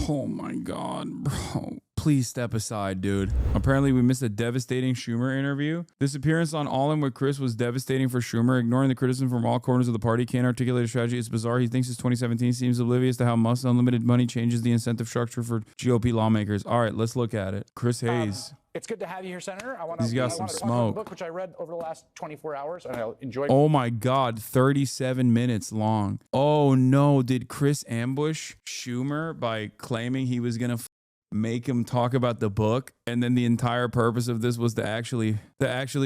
Oh my God, bro. Please step aside, dude. Apparently, we missed a devastating Schumer interview. This appearance on All In with Chris was devastating for Schumer, ignoring the criticism from all corners of the party. Can't articulate a strategy. It's bizarre. He thinks his 2017 seems oblivious to how Musk's unlimited money changes the incentive structure for GOP lawmakers. All right, let's look at it. Chris Hayes. It's good to have you here, Senator. He's got some talk about smoke. the book, which I read over the last 24 hours, and I enjoyed. Oh my God, 37 minutes long. Oh no, did Chris ambush Schumer by claiming he was gonna make him talk about the book, and then the entire purpose of this was to actually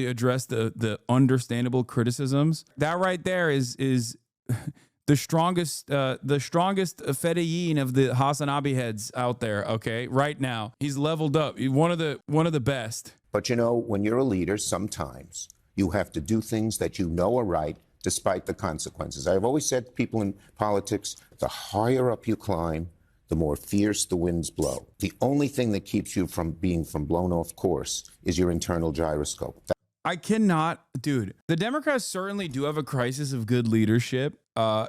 address the understandable criticisms? That right there is the strongest fedayeen of the HasanAbi heads out there. Okay, right now he's leveled up. He's one of the best. But you know, when you're a leader, sometimes you have to do things that you know are right, despite the consequences. I've always said to people in politics, the higher up you climb, the more fierce the winds blow. The only thing that keeps you from being blown off course is your internal gyroscope. I cannot, dude. The Democrats certainly do have a crisis of good leadership.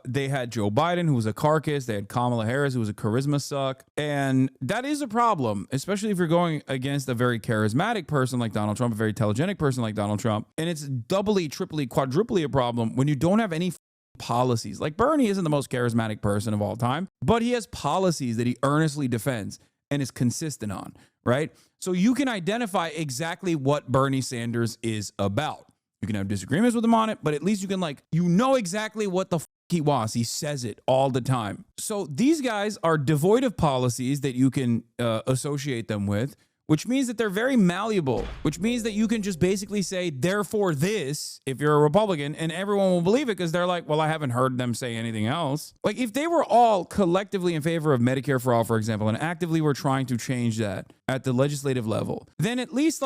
They had Joe Biden, who was a carcass. They had Kamala Harris, who was a charisma suck. And that is a problem, especially if you're going against a very charismatic person like Donald Trump, a very telegenic person like Donald Trump. And it's doubly, triply, quadruply a problem when you don't have any policies. Like Bernie isn't the most charismatic person of all time, but he has policies that he earnestly defends and is consistent on, right? So you can identify exactly what Bernie Sanders is about. You can have disagreements with him on it, but at least you can know exactly what the he wants. He says it all the time. So these guys are devoid of policies that you can associate them with, which means that they're very malleable, which means that you can just basically say, therefore this, if you're a Republican, and everyone will believe it because they're like, well, I haven't heard them say anything else. Like if they were all collectively in favor of Medicare for all, for example, and actively were trying to change that at the legislative level, then at least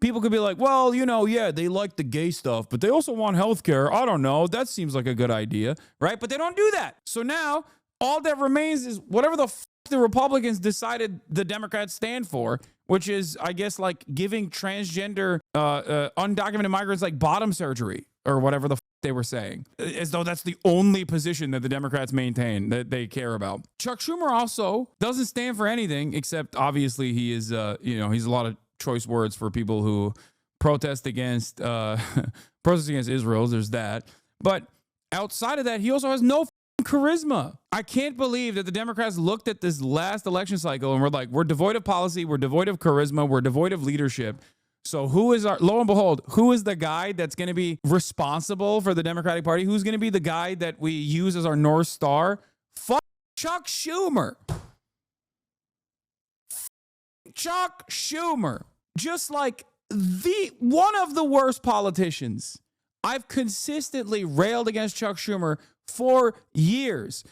people could be like, well, yeah, they like the gay stuff, but they also want healthcare. I don't know. That seems like a good idea, right? But they don't do that. So now all that remains is whatever the Republicans decided the Democrats stand for, which is, I guess, giving transgender undocumented migrants bottom surgery or whatever the they were saying, as though that's the only position that the Democrats maintain that they care about. Chuck Schumer also doesn't stand for anything except obviously he is, he's a lot of choice words for people who protest against Israel. There's that. But outside of that, he also has no charisma. I can't believe that the Democrats looked at this last election cycle and were like, we're devoid of policy, we're devoid of charisma, we're devoid of leadership. So lo and behold, who is the guy that's going to be responsible for the Democratic Party? Who's going to be the guy that we use as our North Star? Chuck Schumer. Chuck Schumer. Just like one of the worst politicians. I've consistently railed against Chuck Schumer for years.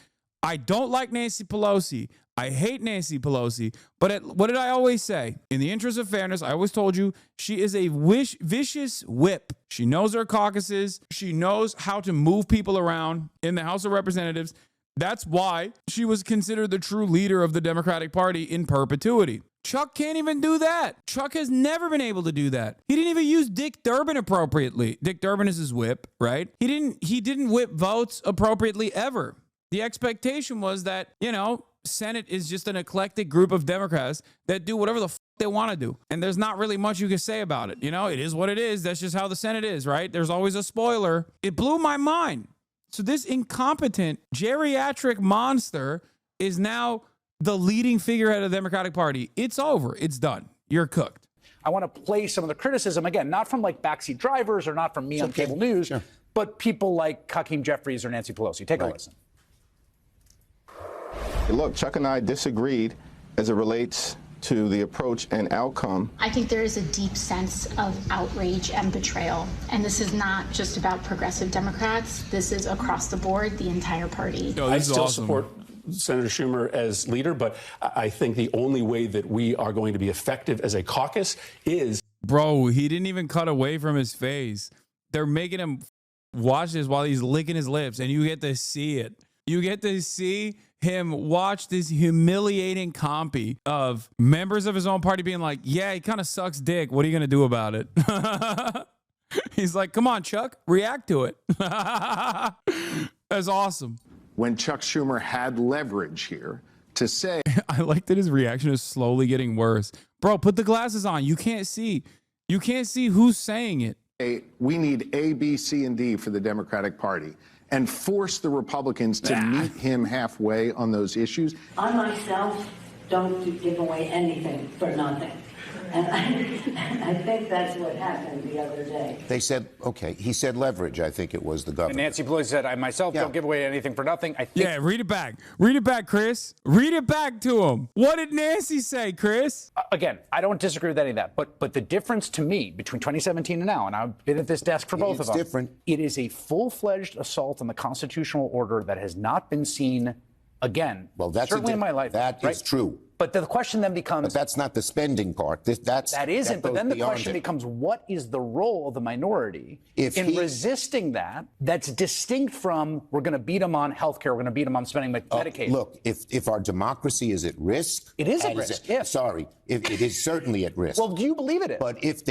I don't like Nancy Pelosi. I hate Nancy Pelosi. But what did I always say? In the interest of fairness, I always told you she is a vicious whip. She knows her caucuses. She knows how to move people around in the House of Representatives. That's why she was considered the true leader of the Democratic Party in perpetuity. Chuck can't even do that. Chuck has never been able to do that. He didn't even use Dick Durbin appropriately. Dick Durbin is his whip, right? He didn't whip votes appropriately ever. The expectation was that, Senate is just an eclectic group of Democrats that do whatever the they want to do. And there's not really much you can say about it. It is what it is. That's just how the Senate is, right? There's always a spoiler. It blew my mind. So this incompetent geriatric monster is now the leading figurehead of the Democratic Party. It's over. It's done. You're cooked. I want to play some of the criticism, again, not from backseat drivers or not from me on cable news, but people like Hakeem Jeffries or Nancy Pelosi. Take a listen. Look, Chuck and I disagreed as it relates to the approach and outcome. I think there is a deep sense of outrage and betrayal. And this is not just about progressive Democrats. This is across the board, the entire party. I still support Senator Schumer as leader, but I think the only way that we are going to be effective as a caucus is... Bro, he didn't even cut away from his face. They're making him watch this while he's licking his lips, and you get to see it. You get to see him watch this humiliating compy of members of his own party being like, yeah, he kind of sucks dick. What are you going to do about it? He's like, come on, Chuck, react to it. That's awesome. When Chuck Schumer had leverage here to say. I like that his reaction is slowly getting worse. Bro, put the glasses on. You can't see. You can't see who's saying it. We need A, B, C, and D for the Democratic Party and force the Republicans to meet him halfway on those issues. I myself don't give away anything for nothing. And I think that's what happened the other day. They said, okay, he said leverage, I think it was the governor. And Nancy Pelosi said, I myself don't give away anything for nothing. I think. Yeah, read it back. Read it back, Chris. Read it back to him. What did Nancy say, Chris? Again, I don't disagree with any of that. But the difference to me between 2017 and now, and I've been at this desk for both of them, different. It is a full-fledged assault on the constitutional order that has not been seen again. Well, that's certainly in my life. That is true. But the question then becomes... But that's not the spending part. That isn't. But then the question becomes, what is the role of the minority in resisting that? That's distinct from, we're going to beat them on health care, we're going to beat them on spending Medicaid. Look, if our democracy is at risk... It is at risk, yes. It is certainly at risk. Well, do you believe it is? But if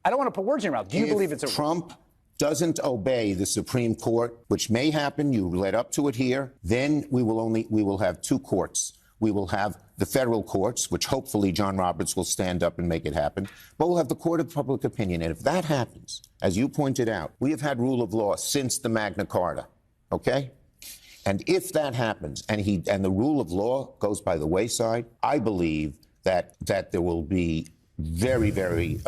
I don't want to put words in your mouth. Do you believe it's at risk? Trump doesn't obey the Supreme Court, which may happen, you led up to it here, then we will have two courts. We will have the federal courts, which hopefully John Roberts will stand up and make it happen. But we'll have the court of public opinion. And if that happens, as you pointed out, we have had rule of law since the Magna Carta, okay? And if that happens and the rule of law goes by the wayside, I believe that there will be very, very,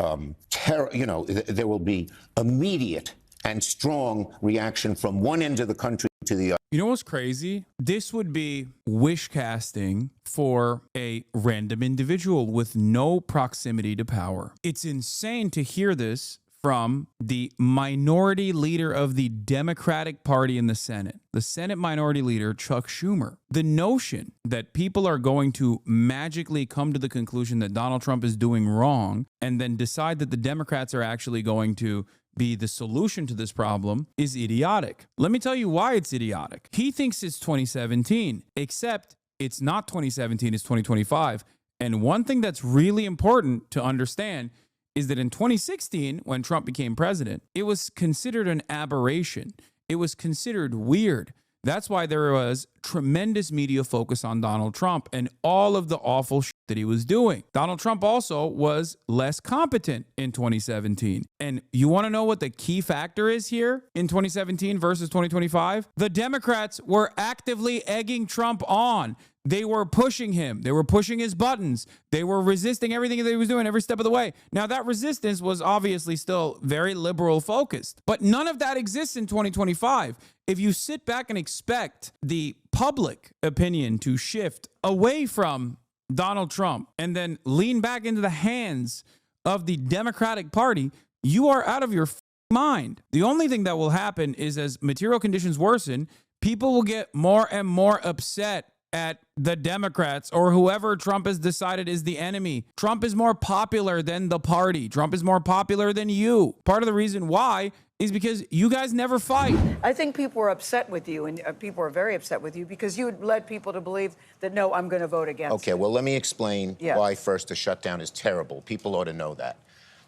there will be immediate and strong reaction from one end of the country to the other. You know what's crazy? This would be wish casting for a random individual with no proximity to power. It's insane to hear this from the minority leader of the Democratic Party in the Senate Minority Leader, Chuck Schumer. The notion that people are going to magically come to the conclusion that Donald Trump is doing wrong and then decide that the Democrats are actually going to be the solution to this problem is idiotic. Let me tell you why it's idiotic. He thinks it's 2017, except it's not 2017, it's 2025. And one thing that's really important to understand is that in 2016, when Trump became president, it was considered an aberration. It was considered weird. That's why there was tremendous media focus on Donald Trump and all of the awful shit that he was doing. Donald Trump also was less competent in 2017. And you want to know what the key factor is here in 2017 versus 2025? The Democrats were actively egging Trump on. They were pushing him. They were pushing his buttons. They were resisting everything that he was doing every step of the way. Now, that resistance was obviously still very liberal focused, but none of that exists in 2025. If you sit back and expect the public opinion to shift away from Donald Trump and then lean back into the hands of the Democratic Party, you are out of your mind. The only thing that will happen is as material conditions worsen, people will get more and more upset at the Democrats or whoever Trump has decided is the enemy. Trump is more popular than the party. Trump is more popular than you. Part of the reason why is because you guys never fight. I think people are upset with you, and people are very upset with you because you led people to believe that, no, I'm going to vote against. Okay, well, let me explain why first the shutdown is terrible. People ought to know that.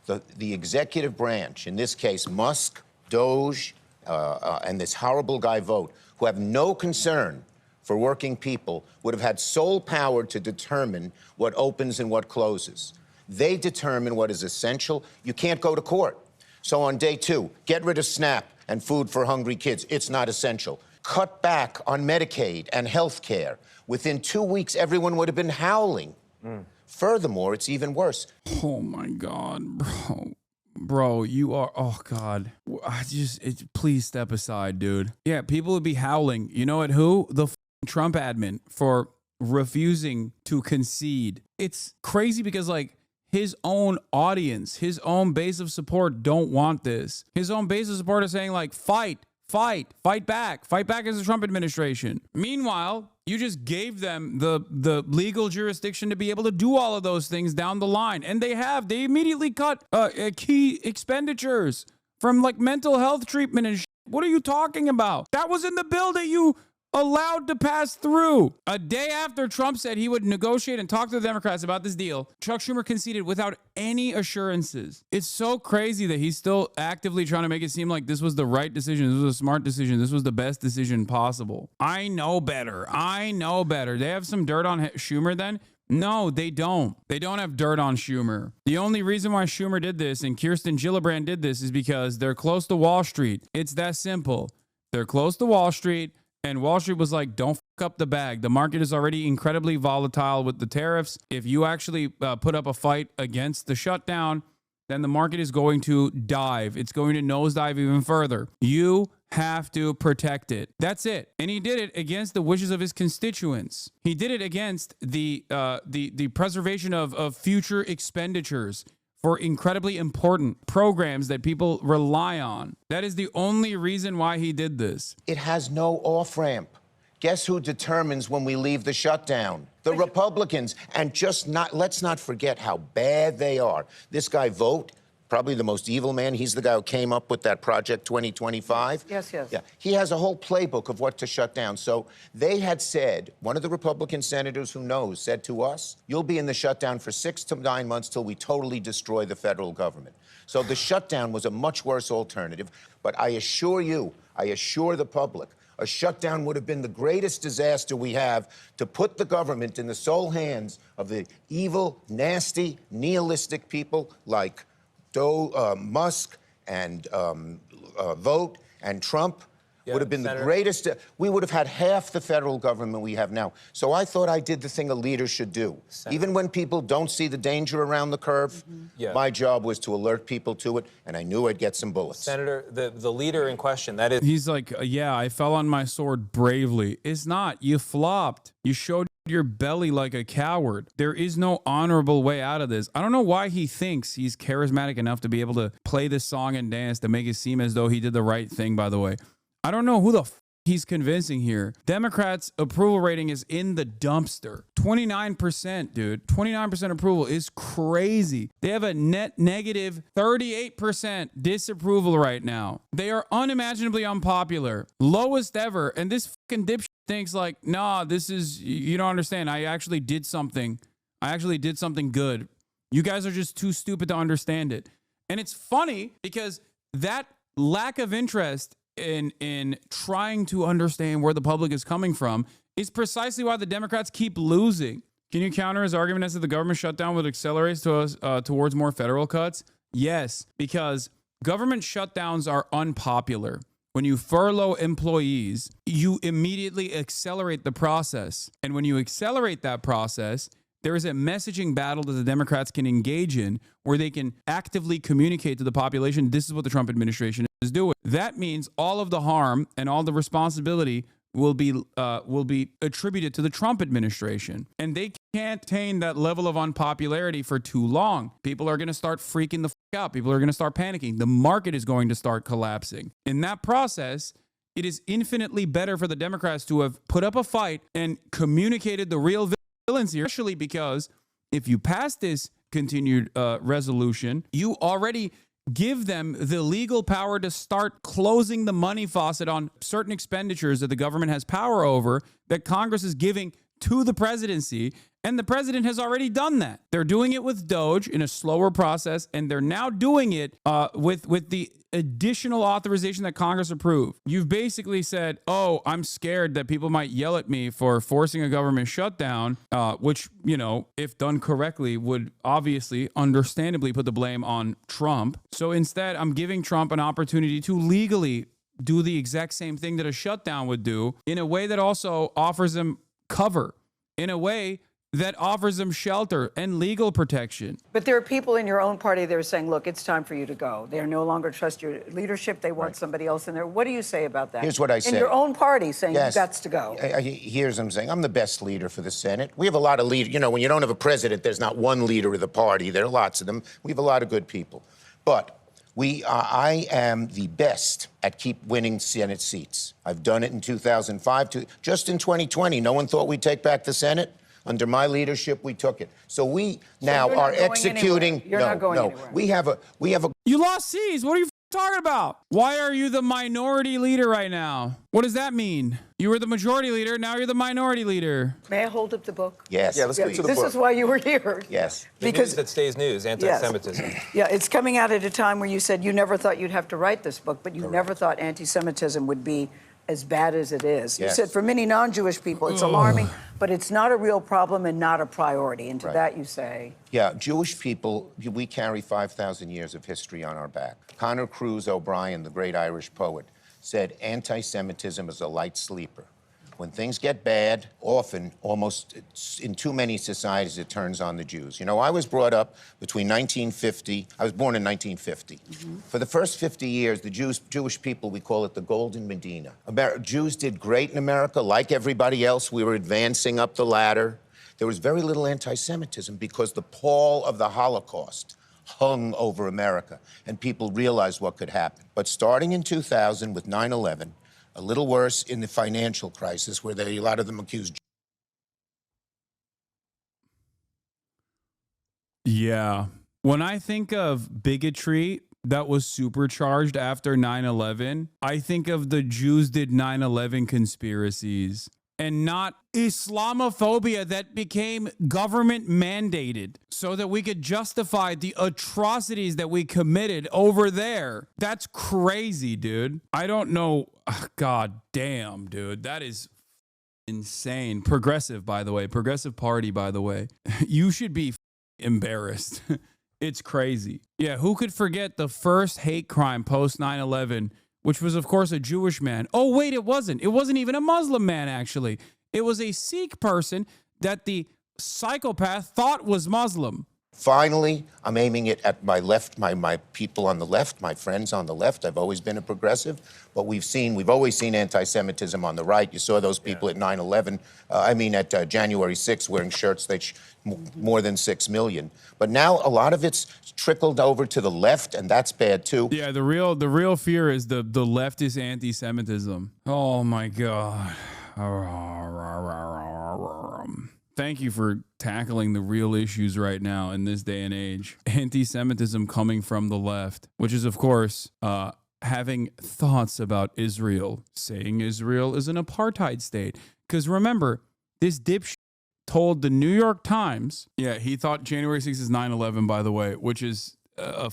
The executive branch, in this case, Musk, Doge, and this horrible guy Vogt, who have no concern for working people, would have had sole power to determine what opens and what closes. They determine what is essential. You can't go to court. So on day 2, get rid of SNAP and food for hungry kids. It's not essential. Cut back on Medicaid and health care. Within 2 weeks, everyone would have been howling. Furthermore, it's even worse. Oh, my God, bro. Bro, you are, oh God, please step aside, dude. Yeah, people would be howling. You know at who? The Trump admin for refusing to concede. It's crazy because like his own audience, his own base of support don't want this. His own base of support is saying like, fight back as the Trump administration. Meanwhile, you just gave them the legal jurisdiction to be able to do all of those things down the line. And they immediately cut key expenditures from like mental health treatment and shit. What are you talking about? That was in the bill that you allowed to pass through. A day after Trump said he would negotiate and talk to the Democrats about this deal, Chuck Schumer conceded without any assurances. It's so crazy that he's still actively trying to make it seem like this was the right decision, this was a smart decision, this was the best decision possible. I know better. I know better. They have some dirt on Schumer then? No, they don't. They don't have dirt on Schumer. The only reason why Schumer did this and Kirsten Gillibrand did this is because they're close to Wall Street. It's that simple. They're close to Wall Street, and Wall Street was like, don't fuck up the bag. The market is already incredibly volatile with the tariffs. If you actually put up a fight against the shutdown, then the market is going to dive. It's going to nosedive even further. You have to protect it. That's it. And he did it against the wishes of his constituents. He did it against the preservation of future expenditures for incredibly important programs that people rely on. That is the only reason why he did this. It has no off-ramp. Guess who determines when we leave the shutdown? The Republicans. And let's not forget how bad they are. This guy, Vogt, probably the most evil man. He's the guy who came up with that Project 2025. Yes. Yeah. He has a whole playbook of what to shut down. So they had said, one of the Republican senators who knows said to us, you'll be in the shutdown for 6 to 9 months till we totally destroy the federal government. So the shutdown was a much worse alternative. But I assure you, I assure the public, a shutdown would have been the greatest disaster we have to put the government in the sole hands of the evil, nasty, nihilistic people like Musk and Vogt and Trump. Would have been the greatest. We would have had half the federal government we have now. So I thought I did the thing a leader should do. Even when people don't see the danger around the curve, my job was to alert people to it, and I knew I'd get some bullets. Senator, the leader in question, that is... He's like, yeah, I fell on my sword bravely. It's not. You flopped. You showed your belly like a coward. There is no honorable way out of this. I don't know why he thinks he's charismatic enough to be able to play this song and dance to make it seem as though he did the right thing, by the way. I don't know who the he's convincing here. Democrats' approval rating is in the dumpster. 29%, dude. 29% approval is crazy. They have a net negative 38% disapproval right now. They are unimaginably unpopular. Lowest ever. And this fucking dipshit thinks like, nah, this is, you don't understand. I actually did something. I actually did something good. You guys are just too stupid to understand it. And it's funny because that lack of interest in trying to understand where the public is coming from is precisely why the Democrats keep losing. Can you counter his argument as if the government shutdown would accelerate towards more federal cuts? Yes, because government shutdowns are unpopular. When you furlough employees, you immediately accelerate the process. And when you accelerate that process, there is a messaging battle that the Democrats can engage in where they can actively communicate to the population, this is what the Trump administration is doing. That means all of the harm and all the responsibility will be attributed to the Trump administration. And they can't attain that level of unpopularity for too long. People are going to start freaking the fuck out. People are going to start panicking. The market is going to start collapsing. In that process, it is infinitely better for the Democrats to have put up a fight and communicated the real villains here, especially because if you pass this continued resolution, you already give them the legal power to start closing the money faucet on certain expenditures that the government has power over that Congress is giving to the presidency. And the president has already done that. They're doing it with Doge in a slower process, and they're now doing it with the additional authorization that Congress approved. You've basically said, oh, I'm scared that people might yell at me for forcing a government shutdown, which, you know, if done correctly, would obviously, understandably put the blame on Trump. So instead, I'm giving Trump an opportunity to legally do the exact same thing that a shutdown would do in a way that also offers him cover, in a way that offers them shelter and legal protection. But there are people in your own party that are saying, look, it's time for you to go. They no longer trust your leadership. They want somebody else in there. What do you say about that? Here's what I say. In your own party saying you've got to go. Here's what I'm saying. I'm the best leader for the Senate. We have a lot of leaders. You know, when you don't have a president, there's not one leader of the party. There are lots of them. We have a lot of good people. But I am the best at keep winning Senate seats. I've done it in 2005. Just in 2020, no one thought we'd take back the Senate. Under my leadership, we took it. So we now are executing. You're not going anywhere. We have a. You lost seats. What are you talking about? Why are you the minority leader right now? What does that mean? You were the majority leader, now you're the minority leader. May I hold up the book? Yes. Yeah, let's get to the This book. is why you were here. Yes. Because news that stays news, anti-Semitism. Yes. Yeah, it's coming out at a time where you said you never thought you'd have to write this book, but you never thought anti-Semitism would be as bad as it is. You said for many non-Jewish people, it's alarming, but it's not a real problem and not a priority. And to that you say... Yeah, Jewish people, we carry 5,000 years of history on our back. Conor Cruise O'Brien, the great Irish poet, said anti-Semitism is a light sleeper. When things get bad, often, almost in too many societies, it turns on the Jews. You know, I was brought up between 1950, I was born in 1950. For the first 50 years, the Jewish people, we call it the Golden Medina. Jews did great in America. Like everybody else, we were advancing up the ladder. There was very little anti-Semitism because the pall of the Holocaust hung over America, and people realized what could happen. But starting in 2000 with 9/11, a little worse in the financial crisis, where a lot of them accused. Yeah. When I think of bigotry that was supercharged after 9/11, I think of the Jews did 9/11 conspiracies and not Islamophobia that became government mandated so that we could justify the atrocities that we committed over there. That's crazy, dude. I don't know. God damn, dude. That is insane. Progressive, by the way. Progressive Party, by the way. You should be embarrassed. It's crazy. Yeah, who could forget the first hate crime post 9/11, which was, of course, a Jewish man. Oh, wait, it wasn't. It wasn't even a Muslim man, actually. It was a Sikh person that the psychopath thought was Muslim. Finally, I'm aiming it at my left, my people on the left, my friends on the left. I've always been a progressive, but we've always seen anti-Semitism on the right. You saw those people at 9/11, at January 6th wearing shirts that more than 6 million. But now a lot of it's trickled over to the left, and that's bad too. Yeah, the real fear is the leftist anti-Semitism. Oh my God. Thank you for tackling the real issues right now in this day and age. Anti-Semitism coming from the left, which is, of course, having thoughts about Israel, saying Israel is an apartheid state. Because remember, this dipshit told the New York Times, he thought January 6th is 9/11, by the way, which is a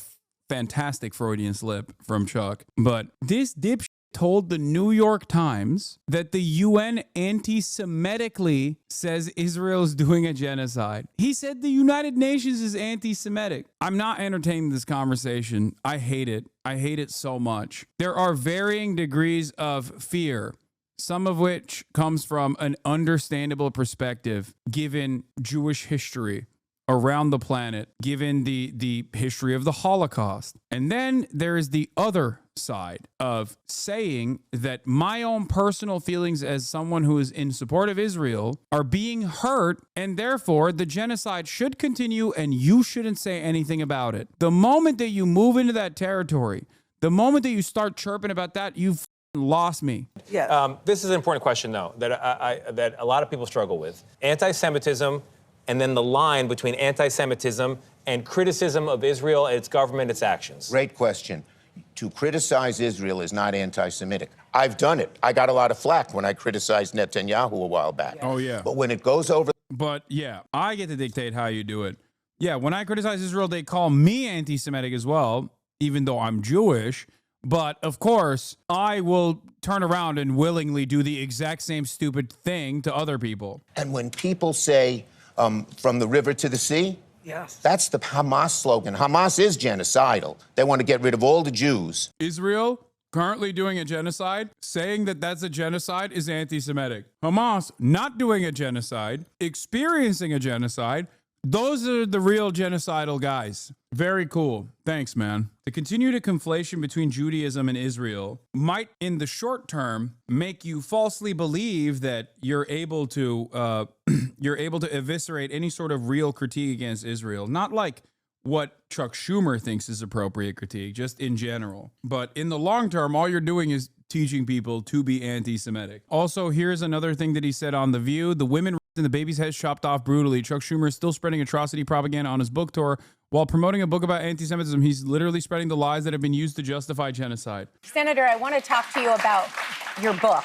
fantastic Freudian slip from Chuck. But this dipshit told the New York Times that the UN anti-Semitically says Israel is doing a genocide. He said the United Nations is anti-Semitic. I'm not entertaining this conversation. I hate it. I hate it so much. There are varying degrees of fear, some of which comes from an understandable perspective given Jewish history around the planet, given the history of the Holocaust. And then there is the other side of saying that my own personal feelings as someone who is in support of Israel are being hurt, and therefore the genocide should continue and you shouldn't say anything about it. The moment that you move into that territory, the moment that you start chirping about that, you've lost me. Yeah. This is an important question, though, that that a lot of people struggle with. Anti-Semitism, and then the line between anti-Semitism and criticism of Israel, its government, its actions. Great question. To criticize Israel is not anti-Semitic. I've done it. I got a lot of flack when I criticized Netanyahu a while back. Oh, yeah. But when it goes over... But, yeah, I get to dictate how you do it. Yeah, when I criticize Israel, they call me anti-Semitic as well, even though I'm Jewish. But, of course, I will turn around and willingly do the exact same stupid thing to other people. And when people say, from the river to the sea, yes, that's the Hamas slogan. Hamas is genocidal. They want to get rid of all the Jews. Israel currently doing a genocide, saying that that's a genocide is anti-Semitic. Hamas not doing a genocide, experiencing a genocide, those are the real genocidal guys. Very cool. Thanks, man. The continued conflation between Judaism and Israel might, in the short term, make you falsely believe that you're able to eviscerate any sort of real critique against Israel. Not like what Chuck Schumer thinks is appropriate critique, just in general. But in the long term, all you're doing is teaching people to be anti-Semitic. Also, here's another thing that he said on The View. The women and the baby's head chopped off brutally. Chuck Schumer is still spreading atrocity propaganda on his book tour. While promoting a book about anti-Semitism, he's literally spreading the lies that have been used to justify genocide. Senator, I want to talk to you about your book.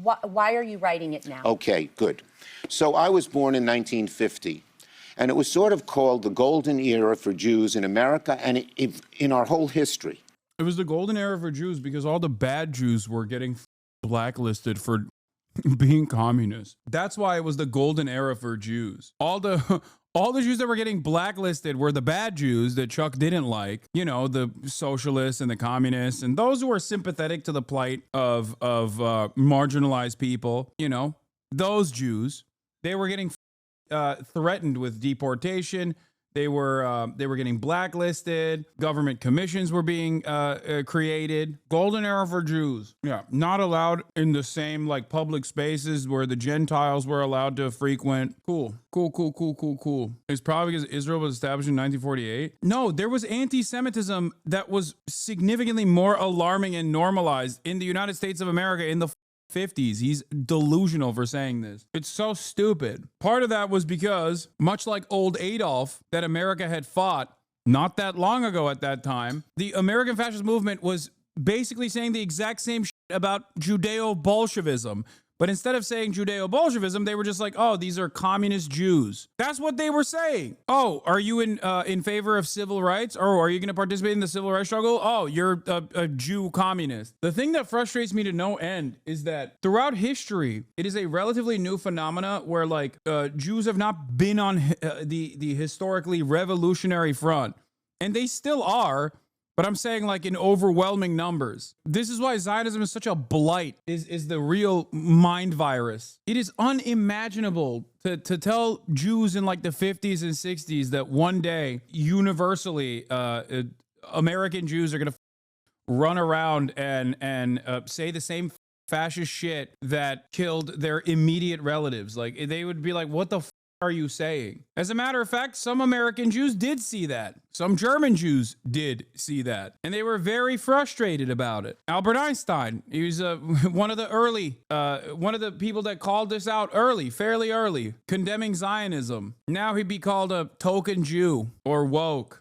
Why are you writing it now? Okay, good. So I was born in 1950, and it was sort of called the golden era for Jews in America and in our whole history. It was the golden era for Jews because all the bad Jews were getting blacklisted for being communists. That's why it was the golden era for Jews. All the Jews that were getting blacklisted were the bad Jews that Chuck didn't like, you know, the socialists and the communists and those who were sympathetic to the plight of marginalized people, you know, those Jews. They were getting threatened with deportation. They were getting blacklisted. Government commissions were being created. Golden era for Jews. Yeah, not allowed in the same like public spaces where the Gentiles were allowed to frequent. Cool. It's probably because Israel was established in 1948. No, there was anti-Semitism that was significantly more alarming and normalized in the United States of America in the 50s. He's delusional for saying this. It's so stupid. Part of that was because, much like old Adolf that America had fought not that long ago at that time, the American fascist movement was basically saying the exact same shit about Judeo-Bolshevism. But instead of saying Judeo-Bolshevism, they were just like, oh, these are communist Jews. That's what they were saying. Oh, are you in favor of civil rights? Or are you going to participate in the civil rights struggle? Oh, you're a Jew communist. The thing that frustrates me to no end is that throughout history, it is a relatively new phenomena where like Jews have not been on the historically revolutionary front. And they still are. But I'm saying like in overwhelming numbers. This is why Zionism is such a blight, is the real mind virus. It is unimaginable to tell Jews in like the 50s and 60s that one day, universally, American Jews are going to run around and say the same fascist shit that killed their immediate relatives. Like they would be like, what the are you saying? As a matter of fact, some American Jews did see that. Some German Jews did see that. And they were very frustrated about it. Albert Einstein, he was one of the people that called this out fairly early, condemning Zionism. Now he'd be called a token Jew or woke.